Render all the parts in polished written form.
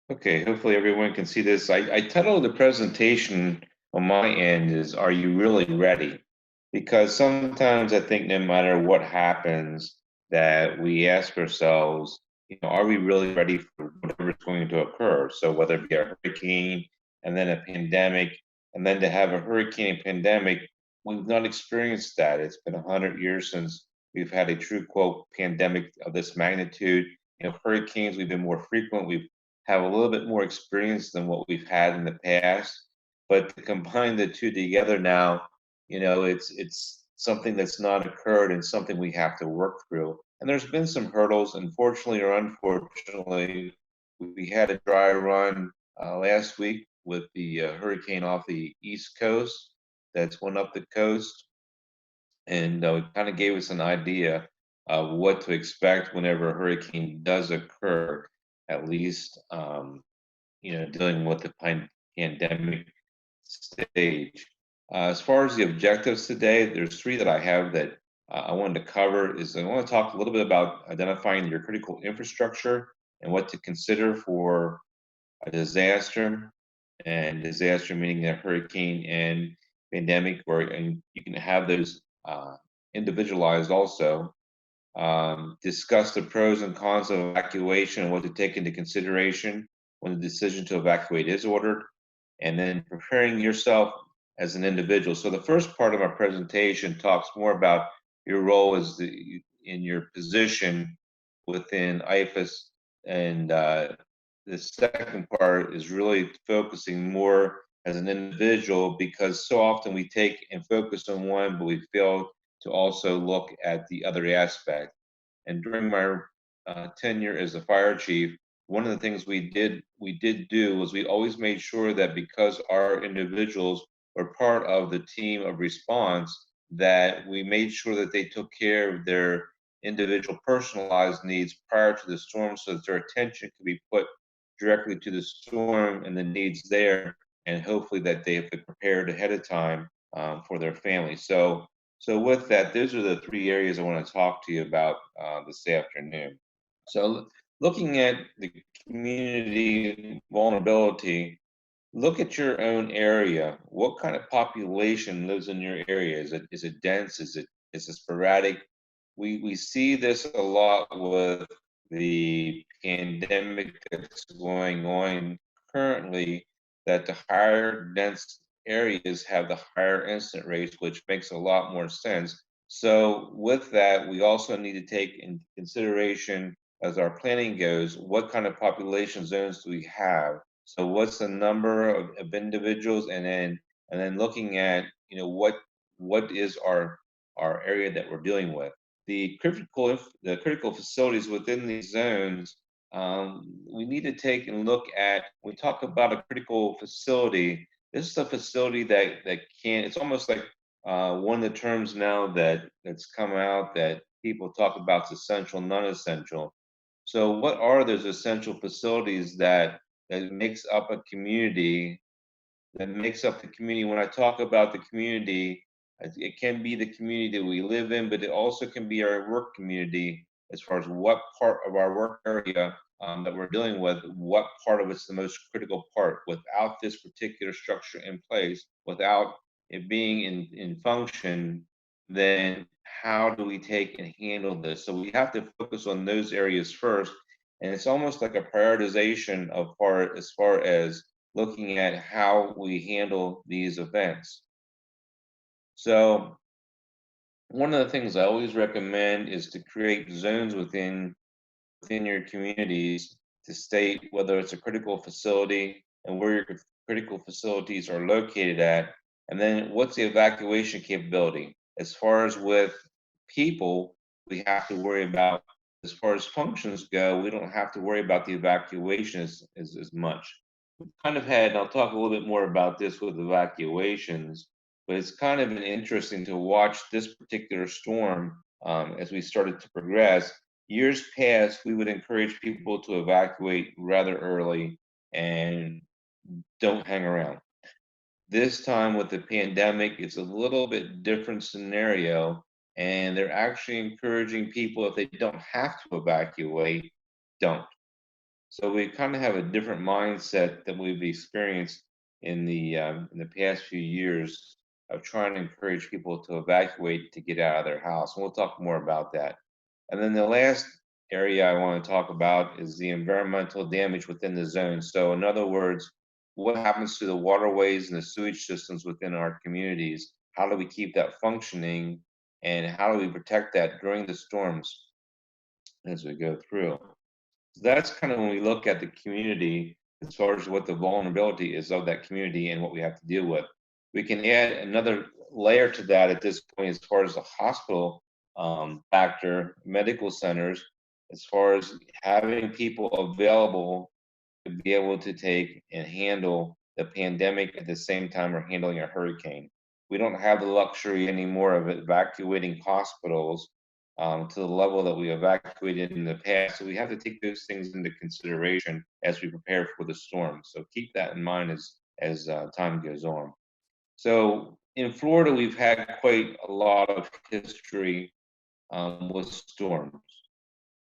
Okay, hopefully everyone can see this. I titled the presentation on my end is Are You Really Ready? Because sometimes I think no matter what happens, that we ask ourselves, are we really ready for whatever's going to occur? So whether it be a hurricane and then a pandemic, and then to have a hurricane and pandemic, we've not experienced that. It's been 100 years since we've had a true quote pandemic of this magnitude. Hurricanes, we've been more frequent. We've have a little bit more experience than what we've had in the past. But to combine the two together now, it's something that's not occurred and something we have to work through. And there's been some hurdles, unfortunately or unfortunately. We had a dry run last week with the hurricane off the East Coast that's went up the coast, and it kind of gave us an idea of what to expect whenever a hurricane does occur, at least dealing with the pandemic stage. As far as the objectives today, there's three that I have that I wanted to cover. Is I want to talk a little bit about identifying your critical infrastructure and what to consider for a disaster, and disaster meaning a hurricane and pandemic, and you can have those individualized also. Discuss the pros and cons of evacuation and what to take into consideration when the decision to evacuate is ordered, and then preparing yourself as an individual. So the first part of my presentation talks more about your role in your position within IFAS, and the second part is really focusing more as an individual, because so often we take and focus on one, but we fail to also look at the other aspect. And during my tenure as a fire chief, one of the things we did do was we always made sure that because our individuals were part of the team of response, that we made sure that they took care of their individual personalized needs prior to the storm, so that their attention could be put directly to the storm and the needs there, and hopefully that they have prepared ahead of time for their family. So with that, those are the three areas I want to talk to you about this afternoon. So looking at the community vulnerability, look at your own area. What kind of population lives in your area? Is it dense? Is it sporadic? We see this a lot with the pandemic that's going on currently, that the higher dense areas have the higher incident rates, which makes a lot more sense. So with that, we also need to take into consideration, as our planning goes, what kind of population zones do we have? So what's the number of individuals, and then looking at what is our area that we're dealing with. The critical facilities within these zones, we need to take and look at. We talk about a critical facility. This is a facility that can. It's almost like one of the terms now that's come out that people talk about is essential, non-essential. So, what are those essential facilities that makes up a community, that makes up the community? When I talk about the community, it can be the community that we live in, but it also can be our work community, as far as what part of our work area that we're dealing with, what part of it's the most critical part. Without this particular structure in place, without it being in function, then how do we take and handle this? So we have to focus on those areas first. And it's almost like a prioritization as far as looking at how we handle these events. So one of the things I always recommend is to create zones within your communities to state whether it's a critical facility and where your critical facilities are located at, and then what's the evacuation capability. As far as with people, we have to worry about. As far as functions go, we don't have to worry about the evacuation as much. We've kind of had, and I'll talk a little bit more about this with evacuations, but it's kind of been interesting to watch this particular storm as we started to progress. Years past, we would encourage people to evacuate rather early and don't hang around. This time with the pandemic, it's a little bit different scenario, and they're actually encouraging people, if they don't have to evacuate, don't. So we kind of have a different mindset that we've experienced in the past few years of trying to encourage people to evacuate to get out of their house. And we'll talk more about that. And then the last area I want to talk about is the environmental damage within the zone. So in other words, what happens to the waterways and the sewage systems within our communities? How do we keep that functioning? And how do we protect that during the storms as we go through? That's kind of when we look at the community as far as what the vulnerability is of that community and what we have to deal with. We can add another layer to that at this point as far as the hospital factor, medical centers, as far as having people available to be able to take and handle the pandemic at the same time we're handling a hurricane. We don't have the luxury anymore of evacuating hospitals to the level that we evacuated in the past. So we have to take those things into consideration as we prepare for the storm. So keep that in mind as time goes on. So in Florida, we've had quite a lot of history with storms.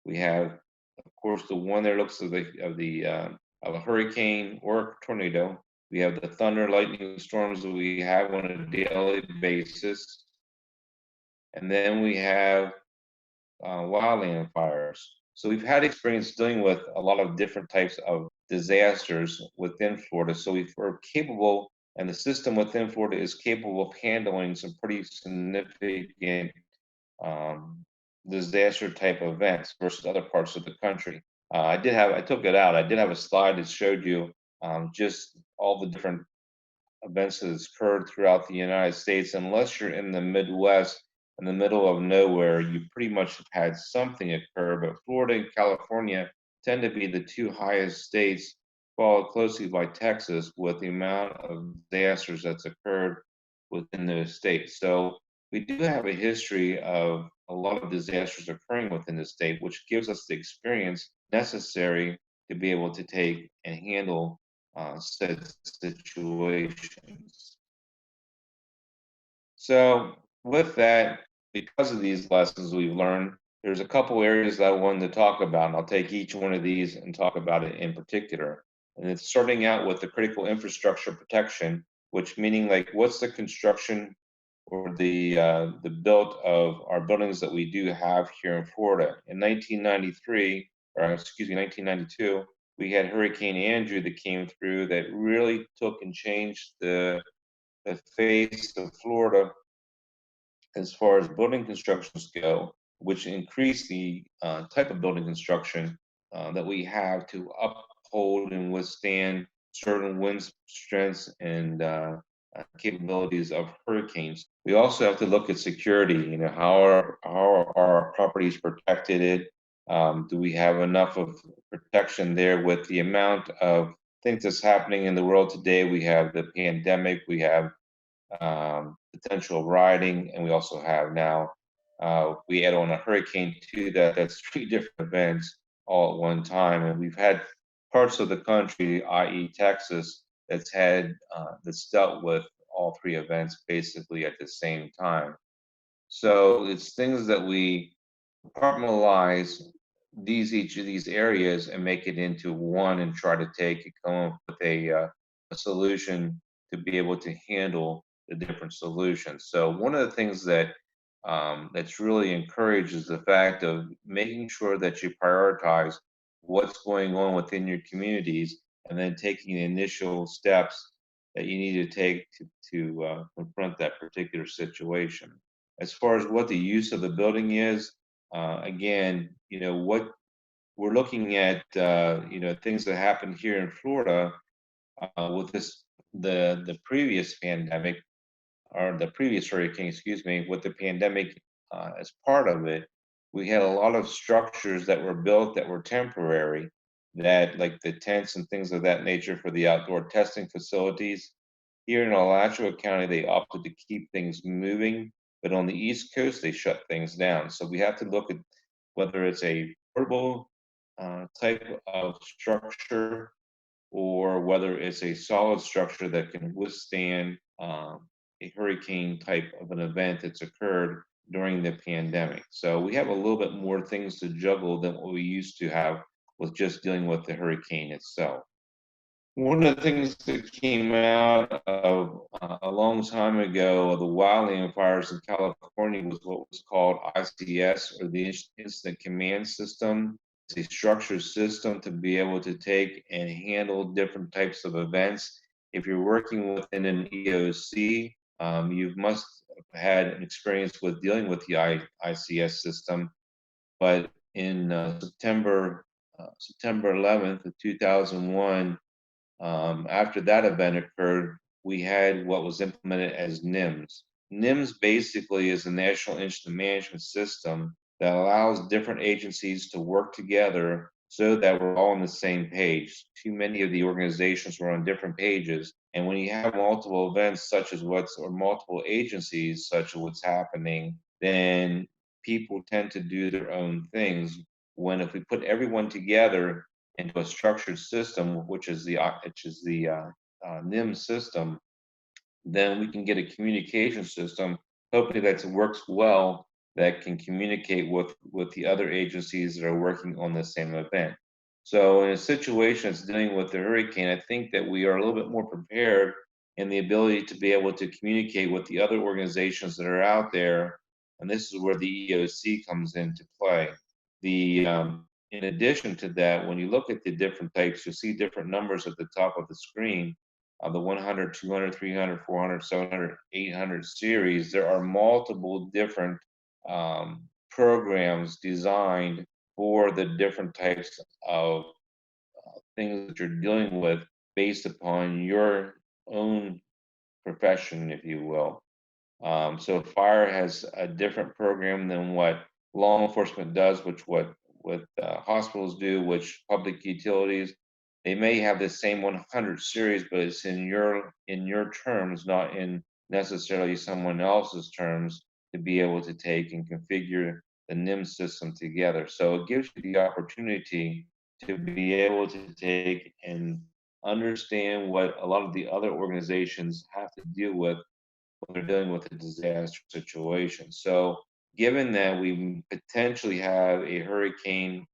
We have, of course, the one there looks of a hurricane or a tornado. We have the thunder, lightning storms that we have on a daily basis, and then we have wildland fires. So we've had experience dealing with a lot of different types of disasters within Florida. So we're capable, and the system within Florida is capable of handling some pretty significant um, disaster type events versus other parts of the country. I took it out. I did have a slide that showed you just all the different events that has occurred throughout the United States. Unless you're in the Midwest, in the middle of nowhere, you pretty much have had something occur. But Florida and California tend to be the two highest states, followed closely by Texas, with the amount of disasters that's occurred within those states. So we do have a history of a lot of disasters occurring within the state, which gives us the experience necessary to be able to take and handle said situations. So, with that, because of these lessons we've learned, there's a couple areas that I wanted to talk about, and I'll take each one of these and talk about it in particular. And it's starting out with the critical infrastructure protection, which meaning like what's the construction or the build of our buildings that we do have here in Florida. In 1993, or excuse me, 1992, we had Hurricane Andrew that came through that really took and changed the face of Florida as far as building constructions go, which increased the type of building construction that we have to uphold and withstand certain wind strengths and capabilities of hurricanes. We also have to look at security. You know, how are our properties protected? Do we have enough of protection there with the amount of things that's happening in the world today? We have the pandemic. We have potential rioting, and we also have now we add on a hurricane to that. That's three different events all at one time, and we've had parts of the country, i.e., Texas, that's dealt with all three events basically at the same time. So it's things that we compartmentalize each of these areas and make it into one and try to come up with a solution to be able to handle the different solutions. So one of the things that's really encouraged is the fact of making sure that you prioritize what's going on within your communities and then taking the initial steps that you need to take to confront that particular situation. As far as what the use of the building is, again, you know, what we're looking at, you know, things that happened here in Florida with the previous pandemic or the previous hurricane, excuse me, with the pandemic as part of it, we had a lot of structures that were built that were temporary, that like the tents and things of that nature for the outdoor testing facilities. Here in Alachua County, they opted to keep things moving, but on the East Coast, they shut things down. So we have to look at whether it's a portable type of structure or whether it's a solid structure that can withstand a hurricane type of an event that's occurred during the pandemic. So we have a little bit more things to juggle than what we used to have with just dealing with the hurricane itself. One of the things that came out of a long time ago of the wildland fires in California was what was called ICS, or the Incident Command System. It's a structured system to be able to take and handle different types of events. If you're working within an EOC, you must have had an experience with dealing with the ICS system. But in September 11th of 2001, after that event occurred, we had what was implemented as NIMS. NIMS basically is a national incident management system that allows different agencies to work together so that we're all on the same page. Too many of the organizations were on different pages. And when you have multiple events such as or multiple agencies such as what's happening, then people tend to do their own things. When if we put everyone together into a structured system, which is the NIM system, then we can get a communication system, hopefully that works well, that can communicate with the other agencies that are working on the same event. So in a situation that's dealing with the hurricane, I think that we are a little bit more prepared in the ability to be able to communicate with the other organizations that are out there. And this is where the EOC comes into play. In addition to that, when you look at the different types, you'll see different numbers at the top of the screen. The 100, 200, 300, 400, 700, 800 series, there are multiple different programs designed for the different types of things that you're dealing with based upon your own profession, if you will. So fire has a different program than what law enforcement does, which what hospitals do, which public utilities. They may have the same 100 series, but it's in your terms, not in necessarily someone else's terms, to be able to take and configure the NIM system together. So it gives you the opportunity to be able to take and understand what a lot of the other organizations have to deal with when they're dealing with a disaster situation. So, given that we potentially have a hurricane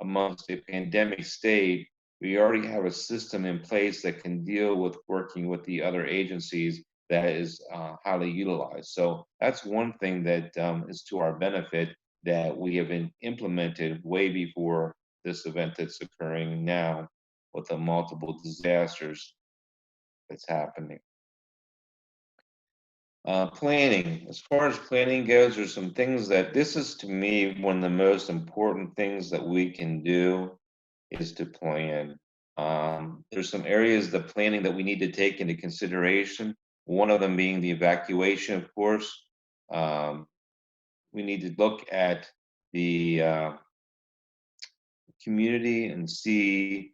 amongst a pandemic state, we already have a system in place that can deal with working with the other agencies that is highly utilized. So that's one thing that is to our benefit, that we have been implemented way before this event that's occurring now with the multiple disasters that's happening. Planning. As far as planning goes, there's some things that this is to me one of the most important things that we can do is to plan. There's some areas of planning that we need to take into consideration. One of them being the evacuation, of course. Um, we need to look at the community and see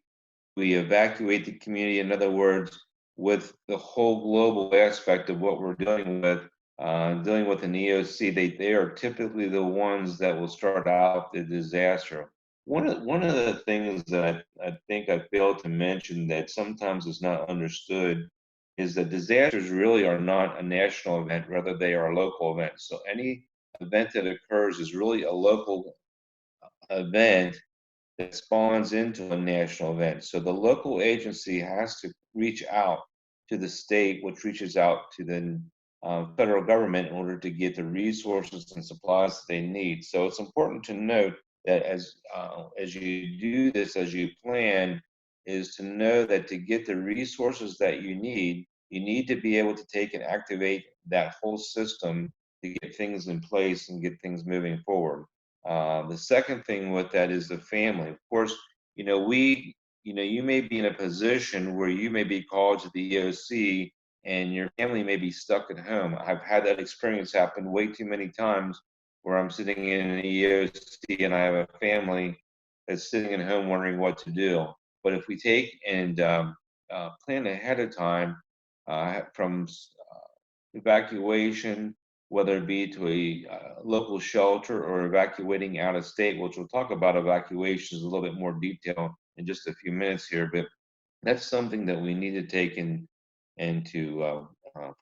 we evacuate the community. In other words, with the whole global aspect of what we're dealing with an EOC, they are typically the ones that will start out the disaster. One of the things that I think I failed to mention that sometimes is not understood is that disasters really are not a national event, rather they are a local event. So any event that occurs is really a local event that spawns into a national event. So the local agency has to reach out to the state, which reaches out to the federal government in order to get the resources and supplies that they need. So it's important to note that as you do this, as you plan, is to know that to get the resources that you need to be able to take and activate that whole system to get things in place and get things moving forward. The second thing with that is the family. Of course, you may be in a position where you may be called to the EOC and your family may be stuck at home. I've had that experience happen way too many times where I'm sitting in an EOC and I have a family that's sitting at home wondering what to do. But if we take and plan ahead of time from evacuation, whether it be to a local shelter or evacuating out of state, which we'll talk about evacuations a little bit more detail in just a few minutes here, but that's something that we need to take and to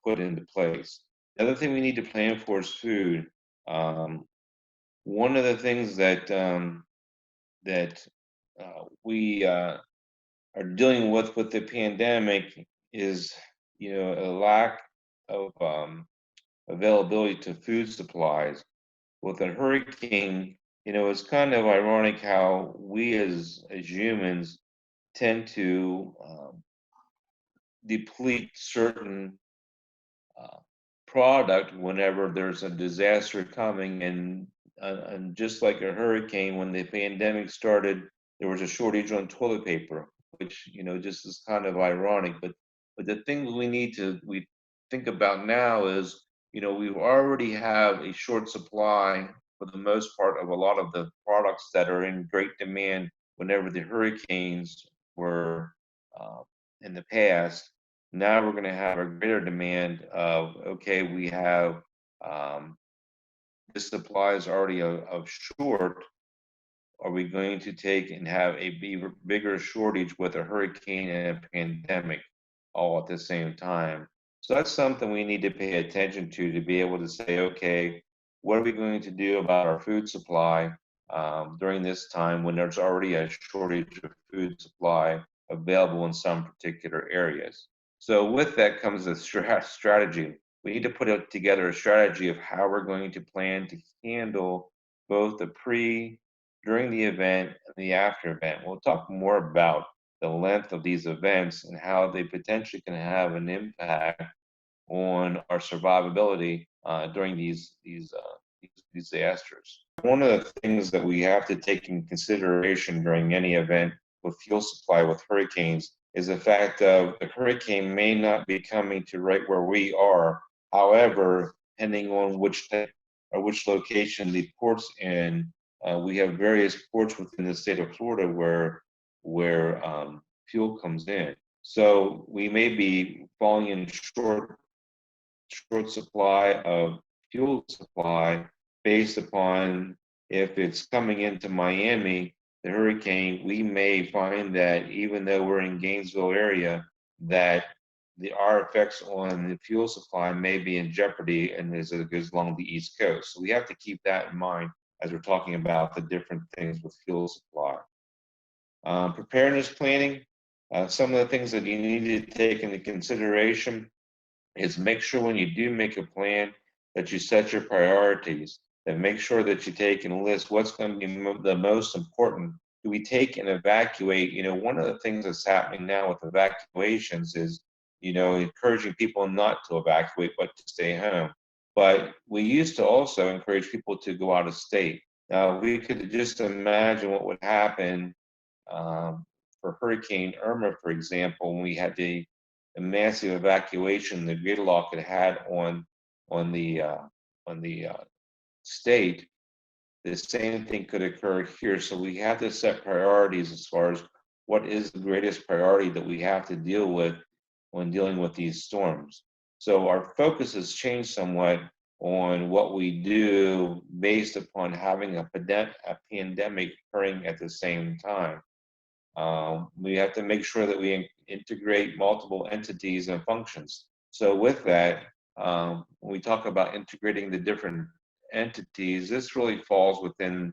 put into place. The other thing we need to plan for is food. One of the things that we are dealing with the pandemic is, a lack of availability to food supplies. With a hurricane, it's kind of ironic how we as humans tend to deplete certain uh, product whenever there's a disaster coming. And just like a hurricane, when the pandemic started, there was a shortage on toilet paper, which just is kind of ironic. But the thing we think about now is, we already have a short supply for the most part of a lot of the products that are in great demand whenever the hurricanes were uh, in the past. Now we're going to have a greater demand of, okay, we have um, this supply is already of short. Are we going to take and have a bigger shortage with a hurricane and a pandemic all at the same time? So that's something we need to pay attention to be able to say, okay, what are we going to do about our food supply during this time when there's already a shortage of food supply available in some particular areas? So with that comes a strategy. We need to together a strategy of how we're going to plan to handle both the during the event and the after event. We'll talk more about the length of these events and how they potentially can have an impact on our survivability during these disasters. One of the things that we have to take in consideration during any event with fuel supply with hurricanes is the fact of the hurricane may not be coming to right where we are. However, depending on which location the port's in, we have various ports within the state of Florida where fuel comes in. So we may be falling in short supply of fuel supply based upon if it's coming into Miami, the hurricane, we may find that even though we're in Gainesville area, that our effects on the fuel supply may be in jeopardy and as it goes along the East Coast. So we have to keep that in mind as we're talking about the different things with fuel supply. Preparedness planning, some of the things that you need to take into consideration is make sure when you do make a plan that you set your priorities, and make sure that you take and list what's going to be the most important. Do we take and evacuate? One of the things that's happening now with evacuations is, encouraging people not to evacuate, but to stay home. But we used to also encourage people to go out of state. Now, we could just imagine what would happen um, for Hurricane Irma, for example, when we had the massive evacuation, the gridlock it had on the uh, on the state. The same thing could occur here. So we have to set priorities as far as what is the greatest priority that we have to deal with when dealing with these storms. So our focus has changed somewhat on what we do based upon having a pandemic occurring at the same time. We have to make sure that we integrate multiple entities and functions. So with that, when we talk about integrating the different entities, this really falls within,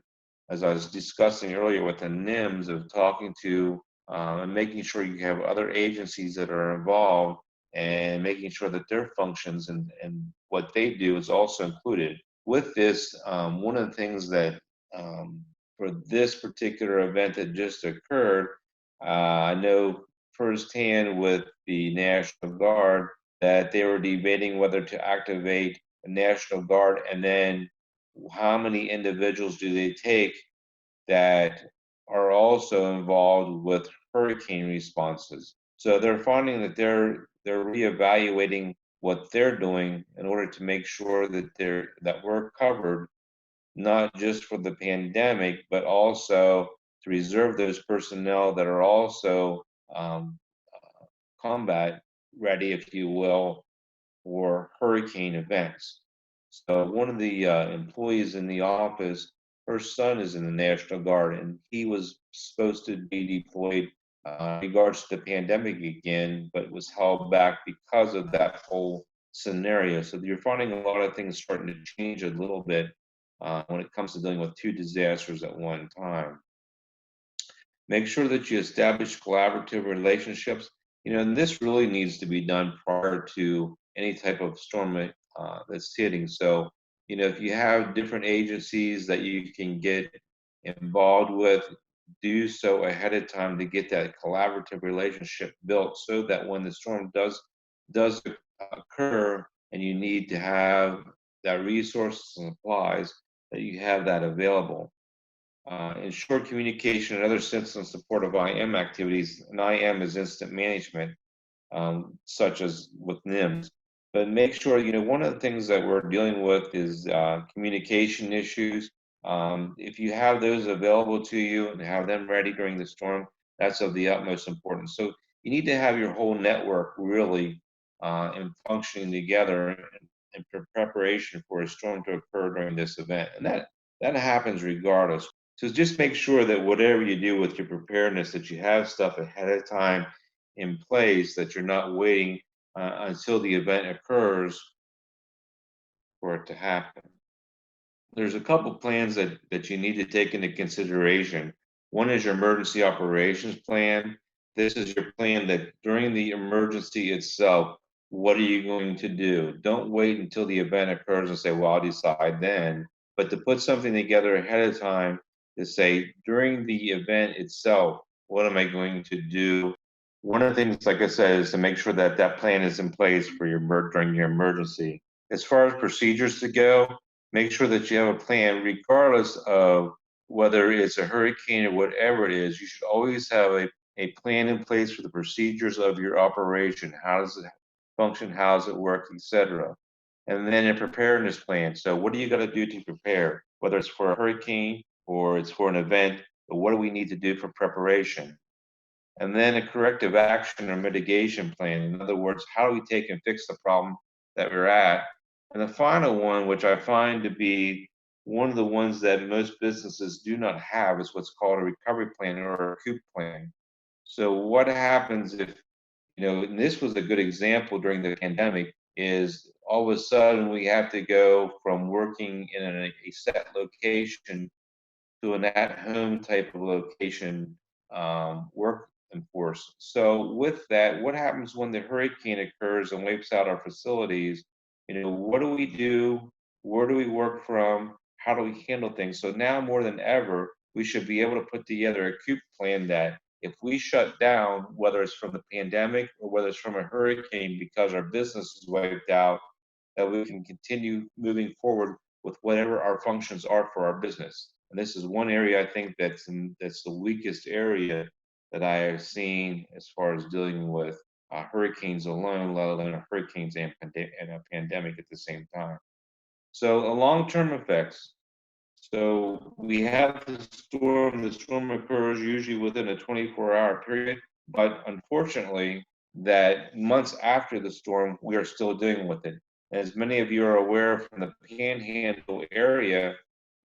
as I was discussing earlier, with the NIMS of talking to and making sure you have other agencies that are involved and making sure that their functions and what they do is also included. With this, one of the things that for this particular event that just occurred, I know firsthand with the National Guard that they were debating whether to activate the National Guard and then how many individuals do they take that are also involved with hurricane responses. So they're finding that they're reevaluating what they're doing in order to make sure that we're covered not just for the pandemic, but also to reserve those personnel that are also combat ready, if you will, for hurricane events. So one of the employees in the office, her son is in the National Guard, and he was supposed to be deployed in regards to the pandemic again, but was held back because of that whole scenario. So you're finding a lot of things starting to change a little bit when it comes to dealing with two disasters at one time. Make sure that you establish collaborative relationships. And this really needs to be done prior to any type of storm that's hitting. So, if you have different agencies that you can get involved with, do so ahead of time to get that collaborative relationship built, so that when the storm does occur and you need to have that resources and supplies, that you have that available. Ensure communication and other sensitive and support of IM activities. And IM is instant management, such as with NIMS. But make sure, one of the things that we're dealing with is communication issues. If you have those available to you and have them ready during the storm, that's of the utmost importance. So you need to have your whole network really and functioning together in preparation for a storm to occur during this event. And that happens regardless. So just make sure that whatever you do with your preparedness, that you have stuff ahead of time in place, that you're not waiting until the event occurs for it to happen. There's a couple plans that you need to take into consideration. One is your emergency operations plan. This is your plan that during the emergency itself, what are you going to do? Don't wait until the event occurs and say, well, I'll decide then. But to put something together ahead of time to say, during the event itself, what am I going to do? One of the things, like I said, is to make sure that that plan is in place for during your emergency. As far as procedures to go, make sure that you have a plan, regardless of whether it's a hurricane or whatever it is. You should always have a plan in place for the procedures of your operation. How does it function? How does it work, etc. And then a preparedness plan. So what do you got to do to prepare? Whether it's for a hurricane or it's for an event, but what do we need to do for preparation? And then a corrective action or mitigation plan. In other words, how do we take and fix the problem that we're at? And the final one, which I find to be one of the ones that most businesses do not have, is what's called a recovery plan or a recoup plan. So what happens if, and this was a good example during the pandemic, is all of a sudden we have to go from working in a set location to an at-home type of location work enforce. So with that, what happens when the hurricane occurs and wipes out our facilities? What do we do? Where do we work from? How do we handle things? So now more than ever, we should be able to put together a COOP plan that if we shut down, whether it's from the pandemic or whether it's from a hurricane because our business is wiped out, that we can continue moving forward with whatever our functions are for our business. And this is one area I think that's the weakest area that I have seen as far as dealing with hurricanes alone, let alone hurricanes and a pandemic at the same time. So, long-term effects. So we have the storm. The storm occurs usually within a 24-hour period, but unfortunately, that months after the storm, we are still dealing with it. As many of you are aware from the Panhandle area,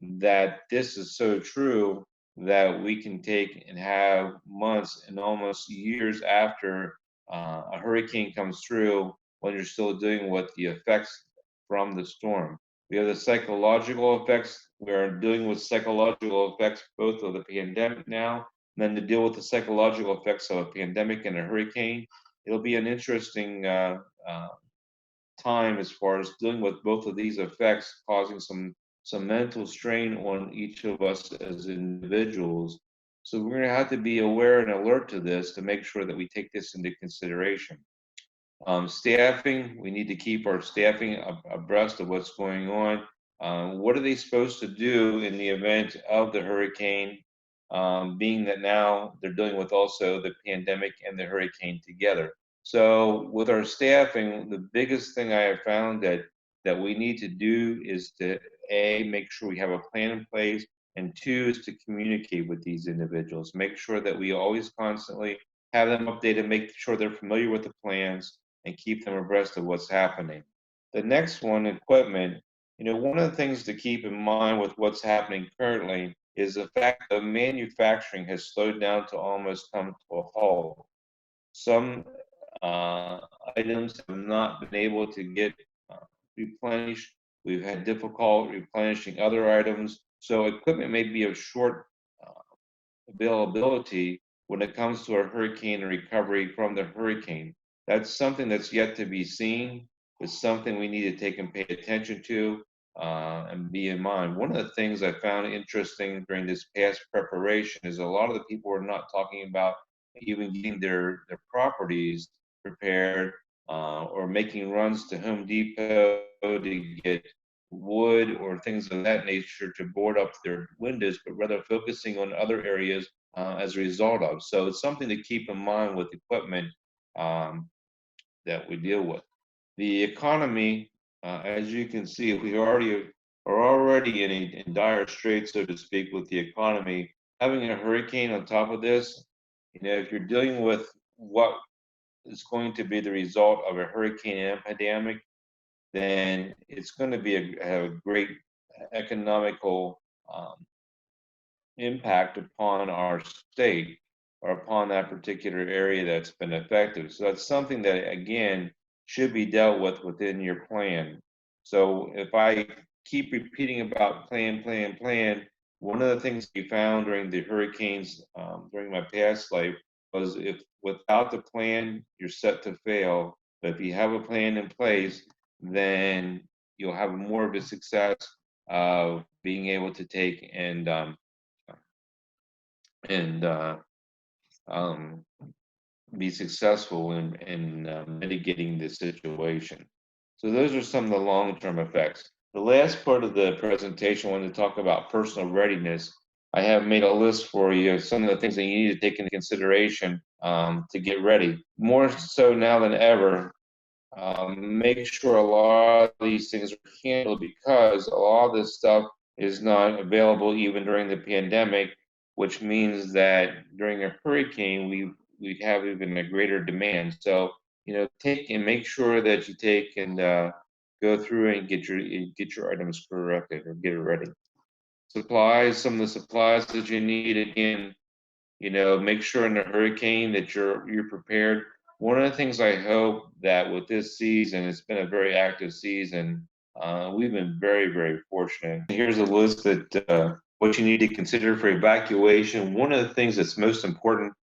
that this is so true that we can take and have months and almost years after a hurricane comes through when you're still dealing with the effects from the storm. We have the psychological effects. We are dealing with psychological effects both of the pandemic now, and then to deal with the psychological effects of a pandemic and a hurricane. It'll be an interesting time as far as dealing with both of these effects, causing some mental strain on each of us as individuals. So we're going to have to be aware and alert to this to make sure that we take this into consideration. Staffing, we need to keep our staffing abreast of what's going on. What are they supposed to do in the event of the hurricane, being that now they're dealing with also the pandemic and the hurricane together? So with our staffing, the biggest thing I have found that we need to do is to make sure we have a plan in place, and two is to communicate with these individuals. Make sure that we always constantly have them updated, make sure they're familiar with the plans, and keep them abreast of what's happening. The next one, equipment. One of the things to keep in mind with what's happening currently is the fact that manufacturing has slowed down to almost come to a halt. Some uh, items have not been able to get replenished. We've had difficulty replenishing other items. So equipment may be of short availability when it comes to a hurricane and recovery from the hurricane. That's something that's yet to be seen. It's something we need to take and pay attention to and be in mind. One of the things I found interesting during this past preparation is a lot of the people are not talking about even getting their properties prepared or making runs to Home Depot to get wood or things of that nature to board up their windows, but rather focusing on other areas as a result of. So it's something to keep in mind with equipment um, that we deal with. The economy, as you can see, we already are already in dire straits, so to speak, with the economy. Having a hurricane on top of this, if you're dealing with what is going to be the result of a hurricane epidemic, then it's going to be a great economical impact upon our state or upon that particular area that's been affected. So that's something that, again, should be dealt with within your plan. So if I keep repeating about plan, plan, plan, one of the things we found during the hurricanes during my past life was if without the plan, you're set to fail. But if you have a plan in place, then you'll have more of a success of being able to take and um, be successful in mitigating the situation. So those are some of the long-term effects. The last part of the presentation, I wanted to talk about personal readiness. I have made a list for you of some of the things that you need to take into consideration to get ready. More so now than ever, make sure a lot of these things are handled because a lot of this stuff is not available even during the pandemic, which means that during a hurricane we have even a greater demand. So take and make sure that you take and go through and get your items corrected or get it ready. Supplies, some of the supplies that you need again. Make sure in a hurricane that you're prepared. One of the things I hope that with this season, it's been a very active season. We've been very, very fortunate. Here's a list that what you need to consider for evacuation. One of the things that's most important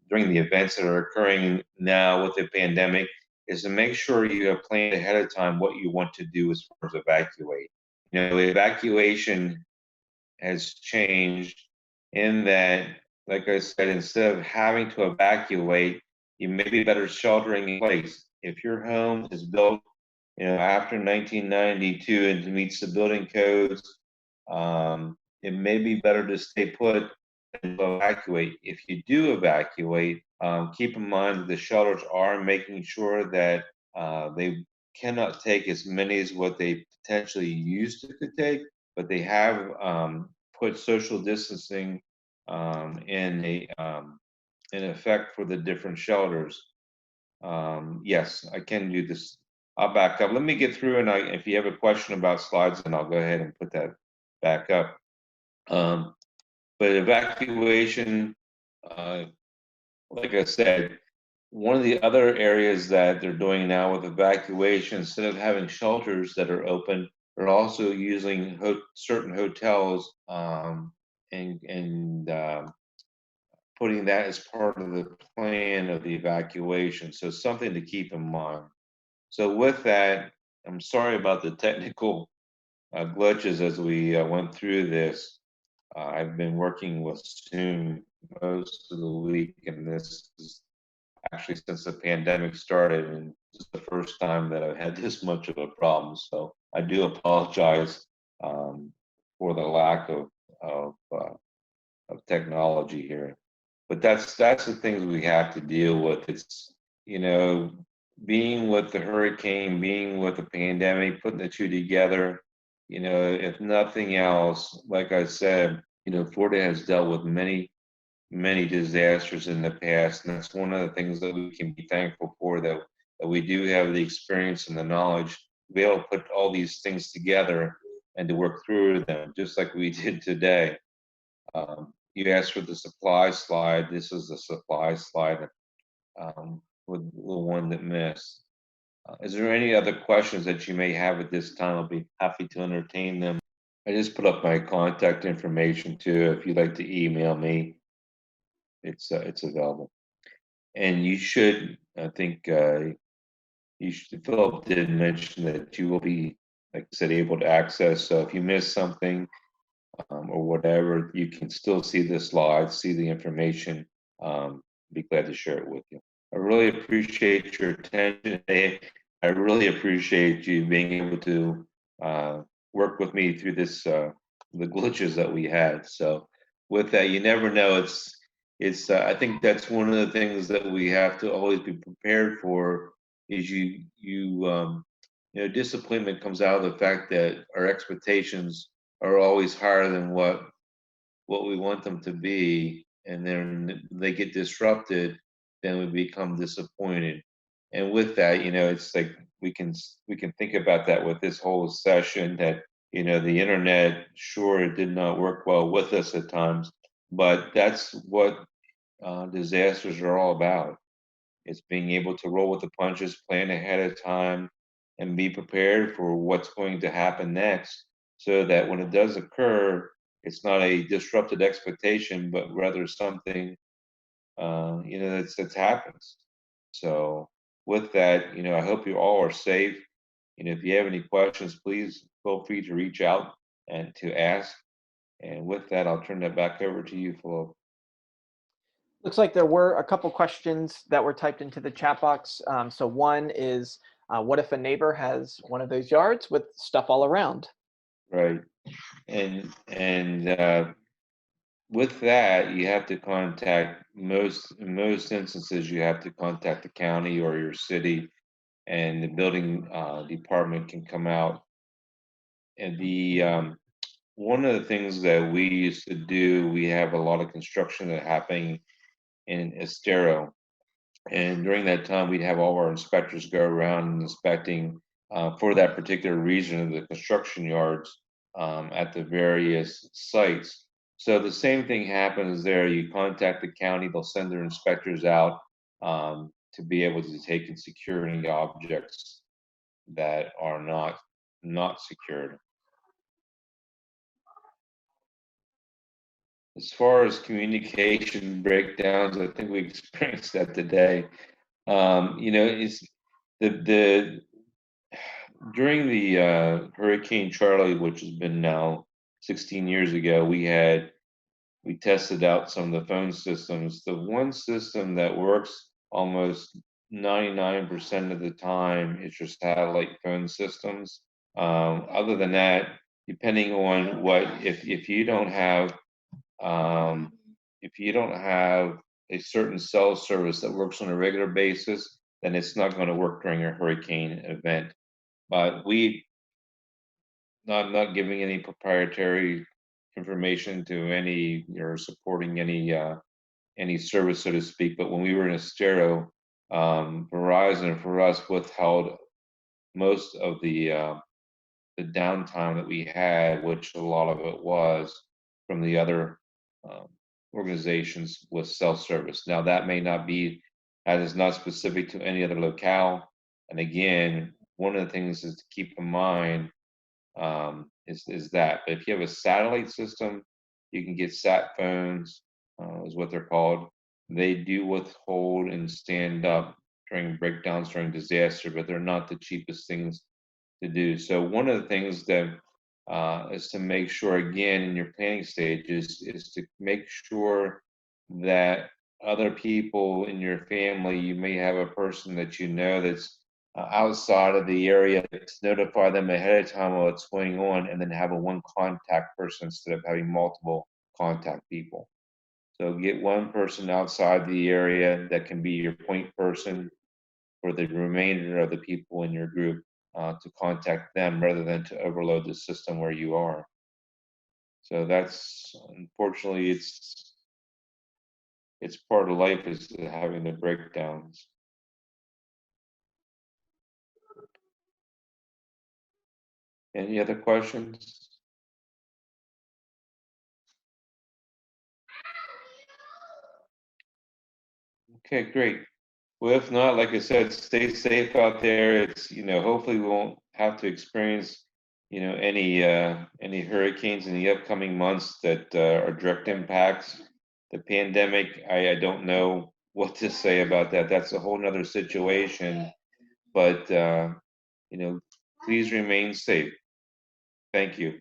during the events that are occurring now with the pandemic is to make sure you have planned ahead of time what you want to do as far as evacuate. Evacuation has changed in that, like I said, instead of having to evacuate, you may be better sheltering in place. If your home is built, after 1992 and meets the building codes, it may be better to stay put than to evacuate. If you do evacuate, keep in mind that the shelters are making sure that they cannot take as many as what they potentially used to could take, but they have put social distancing in effect for the different shelters. Yes, I can do this. I'll back up. Let me get through, and if you have a question about slides, then I'll go ahead and put that back up. But evacuation, uh, like I said, one of the other areas that they're doing now with evacuation, instead of having shelters that are open, they're also using certain hotels and putting that as part of the plan of the evacuation. So something to keep in mind. So with that, I'm sorry about the technical glitches as we went through this. I've been working with Zoom most of the week, and this is actually since the pandemic started, and this is the first time that I've had this much of a problem. So I do apologize for the lack of technology here. But that's the things we have to deal with. It's you know being with the hurricane, being with the pandemic, putting the two together. If nothing else, like I said, Florida has dealt with many disasters in the past, and that's one of the things that we can be thankful for, that we do have the experience and the knowledge to be able to put all these things together and to work through them, just like we did today. You asked for the supply slide. This is the supply slide with the one that missed. Is there any other questions that you may have at this time? I'll be happy to entertain them. I just put up my contact information too if you'd like to email me. it's available. And you should, I think, Philip did mention that you will be, like I said, able to access. So if you miss something, or whatever, you can still see the slides, see the information. Be glad to share it with you. I really appreciate your attention today. I really appreciate you being able to work with me through this, the glitches that we had. So with that, you never know. It's. I think that's one of the things that we have to always be prepared for. Is disappointment comes out of the fact that our expectations are always higher than what we want them to be, and then they get disrupted, then we become disappointed. And with that, it's like we can think about that with this whole session, that the internet, sure, it did not work well with us at times, but that's what disasters are all about. It's being able to roll with the punches, plan ahead of time, and be prepared for what's going to happen next, so that when it does occur, it's not a disrupted expectation, but rather something that's happens. So with that, I hope you all are safe. If you have any questions, please feel free to reach out and to ask. And with that, I'll turn that back over to you, Philip. Looks like there were a couple questions that were typed into the chat box. So one is, what if a neighbor has one of those yards with stuff all around? Right. And with that, you have to contact in most instances, you have to contact the county or your city, and the building department can come out. And the one of the things that we used to do, we have a lot of construction that happening in Estero. And during that time, we'd have all our inspectors go around inspecting for that particular region of the construction yards at the various sites. So the same thing happens there. You contact the county; they'll send their inspectors out to be able to take and secure any objects that are not secured. As far as communication breakdowns, I think we experienced that today. It's the during the Hurricane Charlie, which has been now 16 years ago, we tested out some of the phone systems. The one system that works almost 99% of the time is your satellite phone systems. Other than that, depending on if you don't have a certain cell service that works on a regular basis, then it's not going to work during a hurricane event. But we not giving any proprietary information to any or supporting any service, so to speak. But when we were in Estero, Verizon for us withheld most of the downtime that we had, which a lot of it was from the other um, organizations with self-service. Now that may not be, that is not specific to any other locale. And again, one of the things is to keep in mind is that. But if you have a satellite system, you can get sat phones, is what they're called. They do withhold and stand up during breakdowns during disaster, but they're not the cheapest things to do. So one of the things that is to make sure, again, in your planning stage is to make sure that other people in your family, you may have a person that you know that's outside of the area, to notify them ahead of time of what's going on, and then have a one contact person instead of having multiple contact people. So get one person outside the area that can be your point person for the remainder of the people in your group, to contact them rather than to overload the system where you are. So that's, unfortunately, it's part of life, is having the breakdowns. Any other questions? Okay, great. Well, if not, like I said, stay safe out there. It's, hopefully we won't have to experience, any hurricanes in the upcoming months that are direct impacts The pandemic, I don't know what to say about that. That's a whole nother situation. But, please remain safe. Thank you.